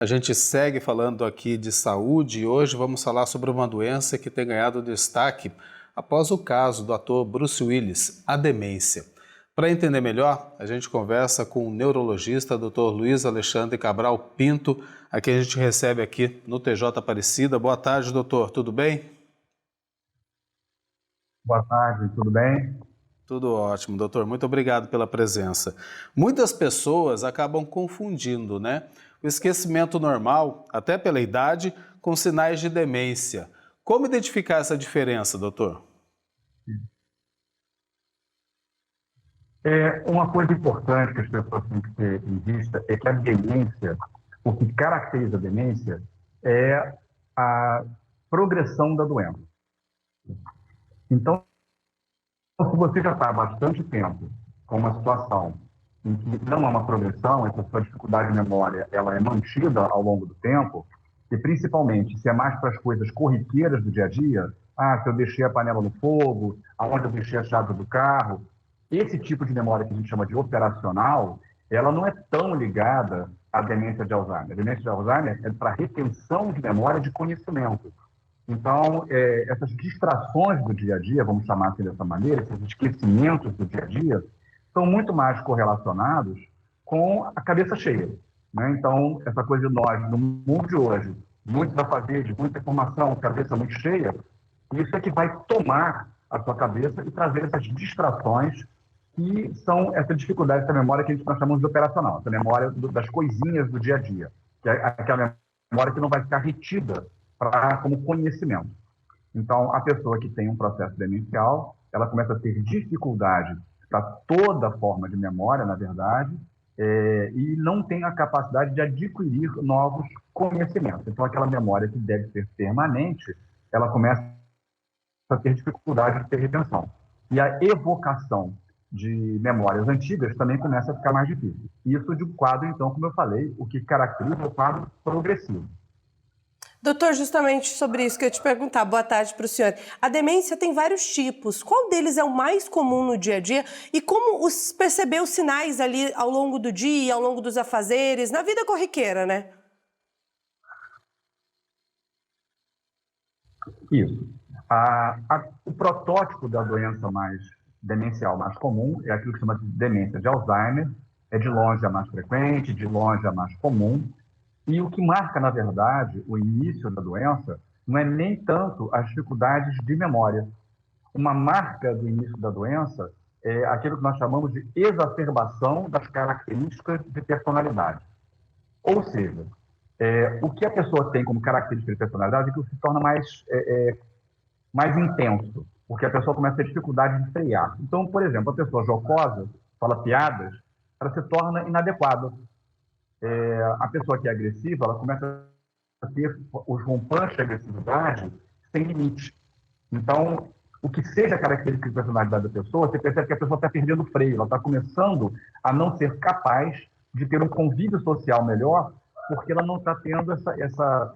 A gente segue falando aqui de saúde e hoje vamos falar sobre uma doença que tem ganhado destaque após o caso do ator Bruce Willis, a demência. Para entender melhor, a gente conversa com o neurologista Dr. Luiz Alexandre Cabral Pinto, a quem a gente recebe aqui no TJ Aparecida. Boa tarde, doutor. Tudo bem? Boa tarde, tudo bem? Tudo ótimo, doutor. Muito obrigado pela presença. Muitas pessoas acabam confundindo, né? O esquecimento normal, até pela idade, com sinais de demência. Como identificar essa diferença, doutor? Uma coisa importante que as pessoas têm que ter em vista é que a demência, o que caracteriza a demência é a progressão da doença. Então, se você já está há bastante tempo com uma situação em que não há uma progressão, essa sua dificuldade de memória ela é mantida ao longo do tempo, e principalmente se é mais para as coisas corriqueiras do dia a dia, se eu deixei a panela no fogo, aonde eu deixei a chave do carro, esse tipo de memória que a gente chama de operacional, ela não é tão ligada à demência de Alzheimer. A demência de Alzheimer é para retenção de memória de conhecimento. Então, essas distrações do dia a dia, vamos chamar assim dessa maneira, esses esquecimentos do dia a dia, são muito mais correlacionados com a cabeça cheia, né? Então, essa coisa de nós, no mundo de hoje, muitos afazeres, muita informação, cabeça muito cheia, isso é que vai tomar a sua cabeça e trazer essas distrações que são essa dificuldade, essa memória que nós chamamos de operacional, essa memória das coisinhas do dia a dia, que é aquela memória que não vai ficar retida como conhecimento. Então, a pessoa que tem um processo demencial, ela começa a ter dificuldade para toda forma de memória, na verdade, e não tem a capacidade de adquirir novos conhecimentos. Então, aquela memória que deve ser permanente, ela começa a ter dificuldade de ter retenção. E a evocação de memórias antigas também começa a ficar mais difícil. Isso de um quadro, então, como eu falei, o que caracteriza o quadro progressivo. Doutor, justamente sobre isso que eu ia te perguntar. Boa tarde para o senhor. A demência tem vários tipos. Qual deles é o mais comum no dia a dia? E como perceber os sinais ali ao longo do dia, ao longo dos afazeres, na vida corriqueira, né? Isso. O protótipo da doença mais demencial mais comum é aquilo que chama de demência de Alzheimer. É de longe a mais frequente, de longe a mais comum. E o que marca, na verdade, o início da doença não é nem tanto as dificuldades de memória. Uma marca do início da doença é aquilo que nós chamamos de exacerbação das características de personalidade. Ou seja, o que a pessoa tem como característica de personalidade é que se torna mais intenso, porque a pessoa começa a ter dificuldade de frear. Então, por exemplo, a pessoa jocosa, fala piadas, ela se torna inadequada. A pessoa que é agressiva, ela começa a ter os rompantes de agressividade sem limite. Então, o que seja a característica de personalidade da pessoa, você percebe que a pessoa está perdendo o freio, ela está começando a não ser capaz de ter um convívio social melhor, porque ela não está tendo essa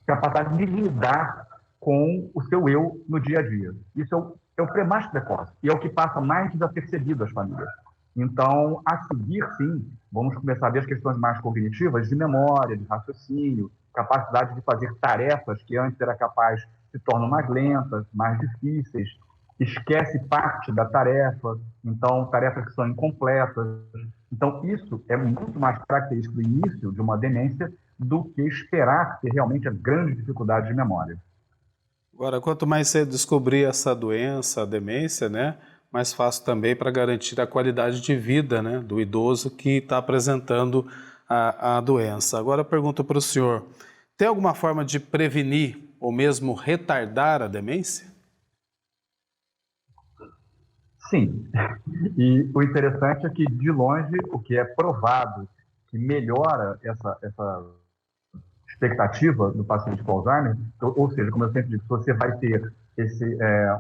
capacidade de lidar com o seu eu no dia a dia. Isso é o pré-mais precoce, e é o que passa mais desapercebido às famílias. Então, a seguir, sim, vamos começar a ver as questões mais cognitivas de memória, de raciocínio, capacidade de fazer tarefas que antes era capaz se tornam mais lentas, mais difíceis, esquece parte da tarefa, então tarefas que são incompletas. Então, isso é muito mais característico do início de uma demência do que esperar ter realmente a grande dificuldade de memória. Agora, quanto mais cedo descobrir essa doença, a demência, né, mais fácil também para garantir a qualidade de vida, né, do idoso que está apresentando a doença. Agora eu pergunto para o senhor, tem alguma forma de prevenir ou mesmo retardar a demência? Sim, e o interessante é que, de longe, o que é provado que melhora essa expectativa do paciente com Alzheimer, ou seja, como eu sempre digo, se você vai ter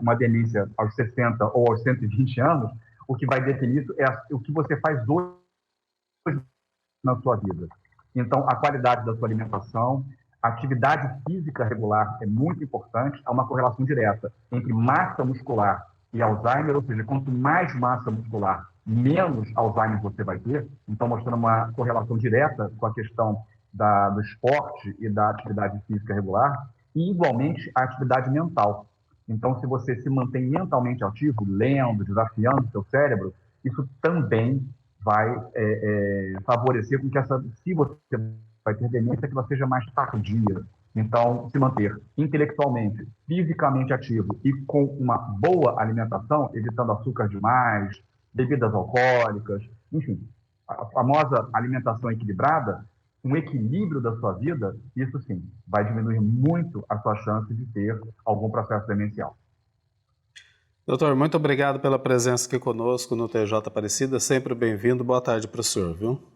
uma demência aos 60 ou aos 120 anos, o que vai definir isso é o que você faz hoje na sua vida. Então, a qualidade da sua alimentação, a atividade física regular é muito importante, há uma correlação direta entre massa muscular e Alzheimer, ou seja, quanto mais massa muscular, menos Alzheimer você vai ter, então mostrando uma correlação direta com a questão do esporte e da atividade física regular, e igualmente a atividade mental. Então, se você se mantém mentalmente ativo, lendo, desafiando seu cérebro, isso também vai favorecer com que se você vai ter demência, que ela seja mais tardia. Então, se manter intelectualmente, fisicamente ativo e com uma boa alimentação, evitando açúcar demais, bebidas alcoólicas, enfim, a famosa alimentação equilibrada, um equilíbrio da sua vida, isso sim, vai diminuir muito a sua chance de ter algum processo demencial. Doutor, muito obrigado pela presença aqui conosco no TJ Aparecida, sempre bem-vindo. Boa tarde para o senhor, viu?